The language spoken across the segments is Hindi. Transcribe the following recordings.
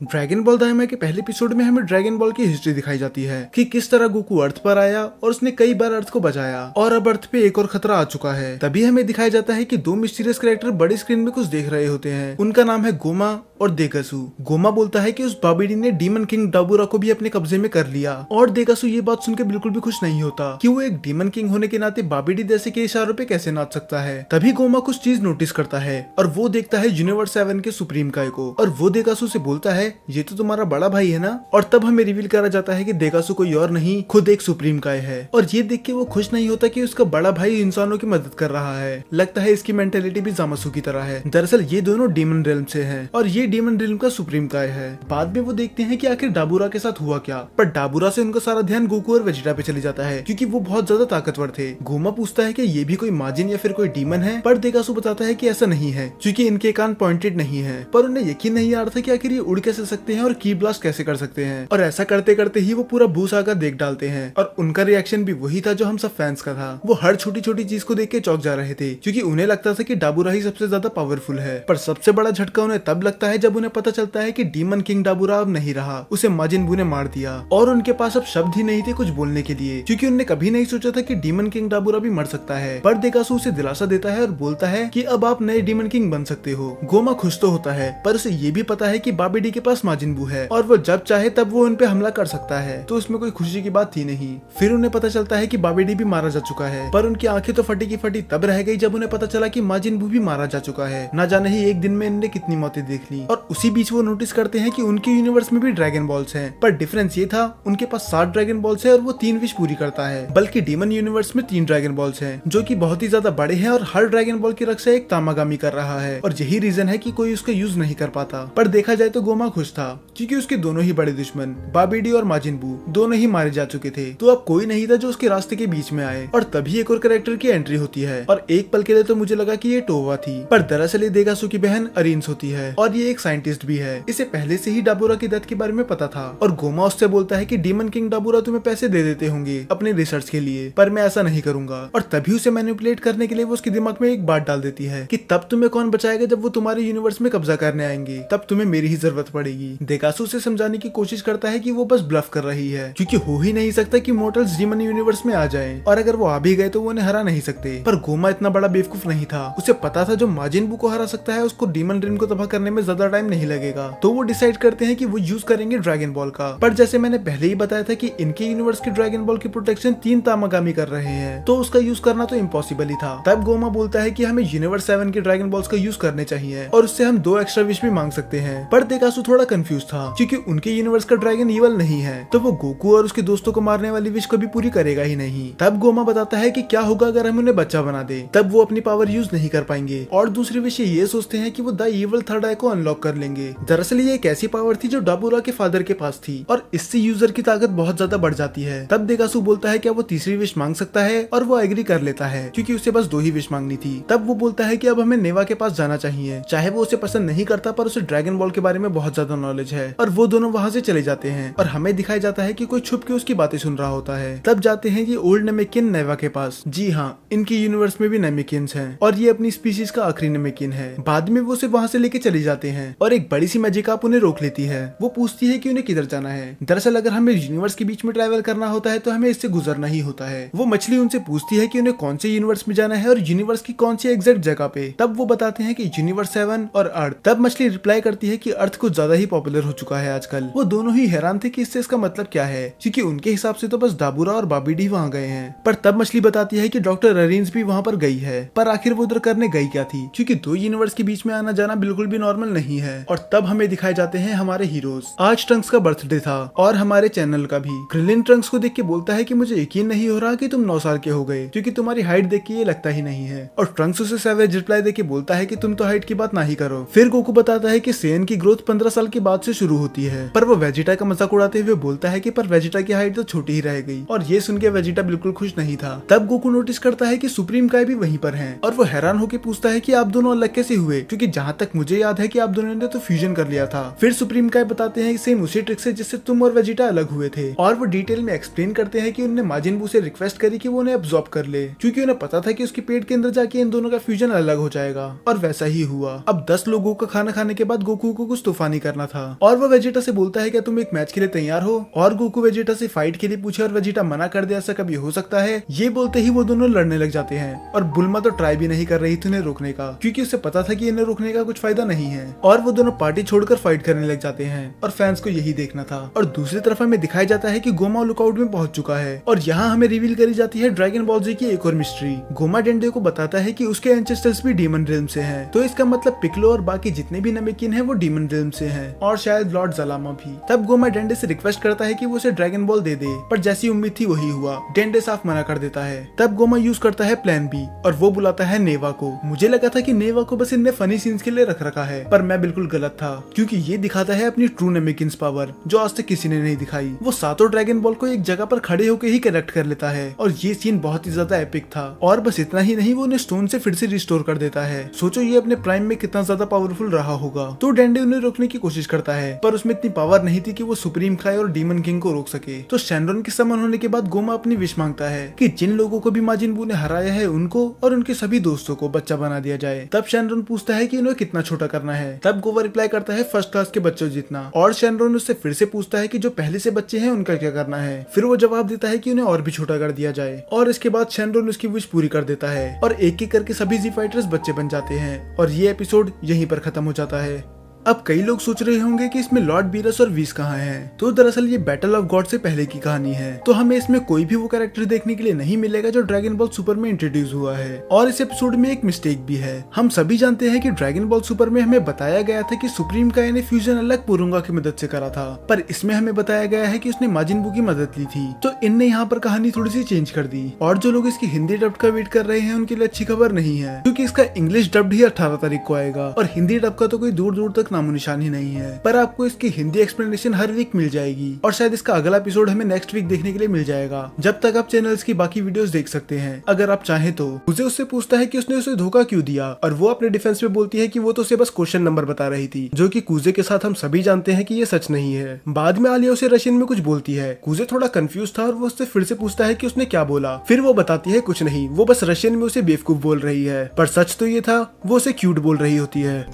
ड्रैगन बॉल दाइमा के पहले एपिसोड में हमें ड्रैगन बॉल की हिस्ट्री दिखाई जाती है कि किस तरह गोकू अर्थ पर आया और उसने कई बार अर्थ को बचाया और अब अर्थ पे एक और खतरा आ चुका है। तभी हमें दिखाया जाता है कि दो मिस्टीरियस कैरेक्टर बड़ी स्क्रीन में कुछ देख रहे होते हैं। उनका नाम है गोमा और देगासू। गोमा बोलता है कि उस बाबिडी ने डीमन किंग डाबूरा को भी अपने कब्जे में कर लिया और देगासू ये बात सुनकर बिल्कुल भी खुश नहीं होता कि वो एक डीमन किंग होने के नाते बाबिडी जैसे के इशारों पे कैसे नाच सकता है। तभी गोमा कुछ चीज नोटिस करता है और वो देखता है यूनिवर्स 7 के सुप्रीम काय को और वो देगासू से बोलता है ये तो तुम्हारा बड़ा भाई है ना। और तब हमें रिवील करा जाता है कि देगासू कोई और नहीं खुद एक सुप्रीम काय है और ये देख के वो खुश नहीं होता कि उसका बड़ा भाई इंसानों की मदद कर रहा है। लगता है इसकी मेंटेलिटी भी जामासू की तरह है। दरअसल ये दोनों डीमन रिल्म से हैं और ये डीमन रिल्म का सुप्रीम काय है। बाद में वो देखते हैं कि आखिर डाबूरा के साथ हुआ क्या, पर डाबूरा से उनका सारा ध्यान गोकू और वेजिटा पे चली जाता है क्योंकि वो बहुत ज्यादा ताकतवर थे। गोमा पूछता है कि ये भी कोई माजिन या फिर कोई डीमन है, पर देगासू बताता है कि ऐसा नहीं है क्योंकि इनके कान पॉइंटेड नहीं है। पर उन्हें यकीन नहीं आ रहा था कि आखिर ये उड़ कैसे सकते हैं और की ब्लास्ट कैसे कर सकते हैं। और ऐसा करते करते ही वो पूरा भूसागा देख डालते हैं और उनका रिएक्शन भी वही था जो हम सब फैंस का था। वो हर छोटी छोटी चीज को देख के चौंक जा रहे थे क्योंकि उन्हें लगता था कि डाबूरा ही सबसे ज्यादा पावरफुल है। पर सबसे बड़ा झटका उन्हें तब लगता है जब उन्हें पता चलता है कि डीमन किंग डाबूरा अब नहीं रहा, उसे माजिन बू ने मार दिया और उनके पास अब शब्द ही नहीं थे कुछ बोलने के लिए क्योंकि उन्होंने कभी नहीं सोचा था कि डीमन किंग डाबूरा भी मर सकता है। पर देगासू उसे दिलासा देता है और बोलता है कि अब आप नए डीमन किंग बन सकते हो। गोमा खुश तो होता है पर उसे ये भी पता है कि बाबिडी के पास माजिन बू है और वो जब चाहे तब वो उन पे हमला कर सकता है, तो उसमें कोई खुशी की बात थी नहीं। फिर उन्हें पता चलता है कि बाबिडी भी मारा जा चुका है, पर उनकी आंखें तो फटी की फटी तब रह गई जब उन्हें पता चला कि माजिन बू भी मारा जा चुका है। न जाने ही एक दिन में इन्होंने कितनी मौतें देख ली। और उसी बीच वो नोटिस करते हैं कि उनके यूनिवर्स में भी ड्रैगन बॉल्स हैं, पर डिफरेंस ये था उनके पास 7 ड्रैगन बॉल्स है और वो 3 विश पूरी करता है, बल्कि डीमन यूनिवर्स में 3 ड्रैगन बॉल्स हैं जो कि बहुत ही ज्यादा बड़े हैं और हर ड्रैगन बॉल की रक्षा एक तामागामी कर रहा है और यही रीजन है कि कोई उसका यूज नहीं कर पाता। पर देखा जाए तो गोमा खुश था क्योंकि उसके दोनों ही बड़े दुश्मन बाबिडी और माजिन बू दोनों ही मारे जा चुके थे, तो अब कोई नहीं था जो उसके रास्ते के बीच में आए। और तभी एक और कैरेक्टर की एंट्री होती है और एक पल के लिए तो मुझे लगा कि ये टोवा थी, पर दरअसल ये देगासू की बहन अरिन्स होती है और ये एक साइंटिस्ट भी है। इसे पहले से ही डाबूरा की डेथ के बारे में पता था और गोमा उससे बोलता है कि डीमन किंग डाबूरा तुम्हें पैसे दे देते होंगे अपने रिसर्च के लिए, पर मैं ऐसा नहीं करूंगा। और तभी उसे मैनिपुलेट करने के लिए वो उसके दिमाग में एक बात डाल देती है कि तब तुम्हें कौन बचाएगा जब वो तुम्हारे यूनिवर्स में कब्जा करने आएंगे, तब तुम्हें मेरी ही जरूरत पड़ेगी। देगासू से समझाने की कोशिश करता है कि वो बस ब्लफ कर रही है क्योंकि हो ही नहीं सकता कि मोर्टल्स डीमन यूनिवर्स में आ जाएं और अगर वो आ भी गए तो वो उन्हें हरा नहीं सकते। पर गोमा इतना बड़ा बेवकूफ नहीं था, उसे पता था जो माजिन बू को हरा सकता है उसको डीमन रिम को तबाह करने में ज्यादा टाइम नहीं लगेगा। तो वो डिसाइड करते हैं कि वो यूज करेंगे ड्रैगन बॉल का। पर जैसे मैंने पहले ही बताया था कि इनके यूनिवर्स के ड्रैगन बॉल की प्रोटेक्शन 3 तामागामी कर रहे हैं, तो उसका यूज करना तो इम्पॉसिबल ही था। तब गोमा बोलता है कि हमें यूनिवर्स 7 के ड्रैगन बॉल्स का यूज करने चाहिए और उससे हम 2 एक्स्ट्रा विश भी मांग सकते हैं। पर देगासू थोड़ा कंफ्यूज था क्योंकि उनके यूनिवर्स का ड्रैगन ईवल नहीं है, तो वो गोकू और उसके दोस्तों को मारने वाली विश कभी पूरी करेगा ही नहीं। तब गोमा बताता है कि क्या होगा अगर हम उन्हें बच्चा बना दे, तब वो अपनी पावर यूज नहीं कर पाएंगे। और दूसरी विश ये सोचते हैं कि वो द ईवल थर्ड आई को अनलॉक कर लेंगे। दरअसल ये एक ऐसी पावर थी जो डाबूरा के फादर के पास थी और इससे यूजर की ताकत बहुत ज्यादा बढ़ जाती है। तब देगासू बोलता है क्या वो तीसरी विश मांग सकता है और वो एग्री कर लेता है क्योंकि उसे बस 2 ही विश मांगनी थी। तब वो बोलता है कि अब हमें नेवा के पास जाना चाहिए, चाहे वो उसे पसंद नहीं करता पर उसे ड्रैगन बॉल के बारे में बहुत ज्यादा नॉलेज है। और वो दोनों वहाँ से चले जाते हैं और हमें दिखाया जाता है कि कोई छुप के उसकी बातें सुन रहा होता है। तब जाते हैं ये ओल्ड नेमेकिन नेवा के पास। जी हाँ, इनके यूनिवर्स में भी नेमेकिन्स हैं और ये अपनी स्पीशीज का आखिरी नेमेकिन है। बाद में वो उसे वहाँ से लेके चले जाते हैं और एक बड़ी सी मैजिकाप उन्हें रोक लेती है। वो पूछती है कि उन्हें किधर जाना है। दरअसल अगर हमें यूनिवर्स के बीच में ट्रैवल करना होता है तो हमें इससे गुजरना ही होता है। वो मछली उनसे पूछती है कि उन्हें कौन से यूनिवर्स में जाना है और यूनिवर्स की कौन सी एग्जैक्ट जगह पे। तब वो बताते हैं कि यूनिवर्स 7 और अर्थ। तब मछली रिप्लाई करती है कि अर्थ कुछ ज्यादा ही पॉपुलर हो चुका है आजकल। वो दोनों ही हैरान थे कि इससे इसका मतलब क्या है क्योंकि उनके हिसाब से तो बस डाबूरा और बाबिडी वहाँ गए हैं। पर तब मछली बताती है कि डॉक्टर अरिन्स भी वहाँ पर गई है, पर आखिर वो उधर करने गई क्या थी क्योंकि 2 यूनिवर्स के बीच में आना जाना बिल्कुल भी नॉर्मल नहीं है। और तब हमें दिखाए जाते हैं हमारे हीरोज। आज ट्रंक्स का बर्थडे था और हमारे चैनल का भी। क्रिलिन ट्रंक्स को देख के बोलता है कि मुझे यकीन नहीं हो रहा कि तुम 9 साल के हो गए क्योंकि तुम्हारी हाइट देख के ये लगता ही नहीं है। और ट्रंक्स उसे सैवेज रिप्लाई देके बोलता है कि तुम तो हाइट की बात ना ही करो। फिर गोकू बताता है कि सेन की ग्रोथ 15 साल के बाद से शुरू होती है, पर वो वेजिटा का मजाक उड़ाते हुए बोलता है कि पर वेजिटा की हाइट तो छोटी ही रह गई। और ये सुन के वेजिटा बिल्कुल खुश नहीं था। तब गोकू नोटिस करता है कि सुप्रीम काय भी वहीं पर हैं और वो हैरान होकर पूछता है कि आप दोनों अलग कैसे हुए, क्योंकि जहाँ तक मुझे याद है कि आप दोनों ने तो फ्यूजन कर लिया था। फिर सुप्रीम काय बताते हैं सेम उसी ट्रिक से जिससे तुम और वेजिटा अलग हुए थे, और वो डिटेल में एक्सप्लेन करते हैं कि उन्होंने माजिन बू से रिक्वेस्ट करी कि वो उन्हें अब्सॉर्ब कर ले, क्योंकि उन्हें पता था कि उसके पेट के अंदर जाके इन दोनों का फ्यूजन अलग हो जाएगा। और वैसा ही हुआ। अब 10 लोगों का खाना खाने के बाद गोकू को कुछ तूफानी करना था, और वो वेजिटा से बोलता है कि तुम एक मैच के लिए तैयार हो, और गोकू वेजिटा से फाइट के लिए पूछे और वेजिटा मना कर दे ऐसा कभी हो सकता है। ये बोलते ही वो दोनों लड़ने लग जाते हैं, और बुल्मा तो ट्राई भी नहीं कर रही थी उन्हें रोकने का, क्योंकि उसे पता था कि इन्हें रोकने का कुछ फायदा नहीं है। और वो दोनों पार्टी छोड़कर फाइट करने लग जाते हैं, और फैंस को यही देखना था। और दूसरी तरफ हमें दिखाया जाता है कि गोमा लुकआउट में पहुंच चुका है, और यहाँ हमें रिवील करी जाती है ड्रैगन बॉल जी की एक और मिस्ट्री। गोमा डेंडे को बताता है कि उसके एंसेस्टर्स भी डीमन रिल्म से हैं, तो इसका मतलब पिक्लो और बाकी जितने भी नमेकिन हैं वो डीमन रिल्म से हैं, और शायद लॉर्ड जलामा भी। तब गोमा डेंडे से रिक्वेस्ट करता है कि वो उसे ड्रैगन बॉल दे दे, पर जैसी उम्मीद थी वही हुआ, डेंडे साफ मना कर देता है। तब गोमा यूज करता है प्लान बी, और वो बुलाता है नेवा को। मुझे लगा था कि नेवा को बस इनने फनी सीन्स के लिए रख रखा है, पर मैं बिल्कुल गलत था, क्योंकि ये दिखाता है अपनी ट्रू नमेकिन्स पावर, जो आज तक किसी ने नहीं दिखाई। वो सातों ड्रैगन बॉल को एक जगह पर खड़े होकर ही कनेक्ट कर लेता है, और ये सीन बहुत ही ज्यादा एपिक था। और बस इतना ही नहीं, वो उन्हें स्टोन से फिर से रिस्टोर कर देता है। सोचो ये अपने प्राइम में कितना ज्यादा पावरफुल रहा होगा। तो डेंडे उन्हें रोकने की कोशिश करता है, पर उसमें इतनी पावर नहीं थी कि वो सुप्रीम काय और डीमन किंग को रोक सके। तो शैनरॉन के समन होने के बाद गोमा अपनी विश मांगता है कि जिन लोगों को भी माजिन बू ने हराया है उनको और उनके सभी दोस्तों को बच्चा बना दिया जाए। तब शैनरॉन पूछता है कि उन्हें कितना छोटा करना है। तब गोवा रिप्लाई करता है फर्स्ट क्लास के बच्चों जितना। और शैनरॉन उससे फिर से पूछता है कि जो पहले से बच्चे हैं उनका क्या करना है। फिर वो जवाब देता है कि उन्हें और भी छोटा कर दिया जाए, और इसके बाद शैनरॉन उसकी विश पूरी कर देता है, और एक एक करके सभी जी फाइटर्स बच्चे बन जाते हैं, और ये एपिसोड यहीं पर खत्म हो जाता है। अब कई लोग सोच रहे होंगे कि इसमें लॉर्ड बीरस और वीस कहाँ हैं। तो दरअसल ये बैटल ऑफ गॉड से पहले की कहानी है, तो हमें इसमें कोई भी वो कैरेक्टर देखने के लिए नहीं मिलेगा जो ड्रैगन बॉल सुपर में इंट्रोड्यूस हुआ है। और इस एपिसोड में एक मिस्टेक भी है। हम सभी जानते हैं कि ड्रैगन बॉल सुपर में हमें बताया गया था कि सुप्रीम काय ने फ्यूजन अलग पुरुंगा की मदद से करा था, पर इसमें हमें बताया गया है कि उसने माजिन बू की मदद ली थी। तो इनने यहाँ पर कहानी थोड़ी सी चेंज कर दी, और जो लोग इसकी हिंदी डब का वेट कर रहे हैं उनके लिए अच्छी खबर नहीं है, क्योंकि इसका इंग्लिश डब्ड ही 18 तारीख को आएगा, और हिंदी डब का तो कोई दूर दूर तक नामो निशान ही नहीं है। पर आपको इसकी हिंदी एक्सप्लेनेशन हर वीक मिल जाएगी, और शायद इसका अगला एपिसोड हमें नेक्स्ट वीक देखने के लिए मिल जाएगा। जब तक आप चैनल्स की बाकी वीडियोस देख सकते हैं अगर आप चाहें तो। मुझे उससे पूछता है कि उसने उसे धोखा क्यों दिया, और वो अपने डिफेंस में बोलती है कि वो तो उसे बस क्वेश्चन नंबर बता रही थी, जो कि कूजे के साथ हम सभी जानते हैं कि ये सच नहीं है। बाद में आलिया उसे रशियन में कुछ बोलती है। कूजे थोड़ा कंफ्यूज था, और वो उससे फिर से पूछता है कि उसने क्या बोला। फिर वो बताती है कुछ नहीं, वो बस रशियन में उसे बेवकूफ बोल रही है, पर सच तो ये था वो उसे क्यूट बोल रही होती है।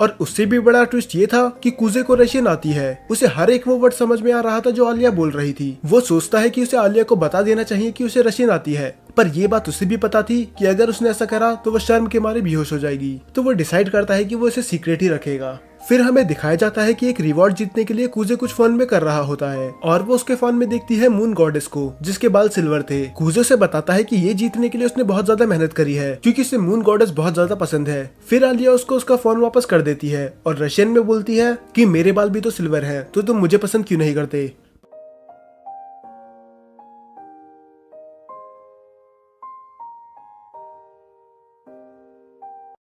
और उससे भी बड़ा ट्विस्ट ये था कि कूजे को रशियन आती है। उसे हर एक वो वर्ड समझ में आ रहा था जो आलिया बोल रही थी। वो सोचता है कि उसे आलिया को बता देना चाहिए कि उसे रशियन आती है, पर ये बात उसे भी पता थी कि अगर उसने ऐसा करा तो वो शर्म के मारे बेहोश हो जाएगी। तो वो डिसाइड करता है कि वो इसे सीक्रेट ही रखेगा। फिर हमें दिखाया जाता है कि एक रिवॉर्ड जीतने के लिए कूजे कुछ फन में कर रहा होता है, और वो उसके फन में देखती है मून गॉडेस को, जिसके बाल सिल्वर थे। कूजे से बताता है कि ये जीतने के लिए उसने बहुत ज्यादा मेहनत करी है, क्योंकि उसे मून गॉडेस बहुत ज्यादा पसंद है। फिर आलिया उसको उसका फोन वापस कर देती है, और रशियन में बोलती है कि मेरे बाल भी तो सिल्वर है, तो तुम मुझे पसंद क्यों नहीं करते।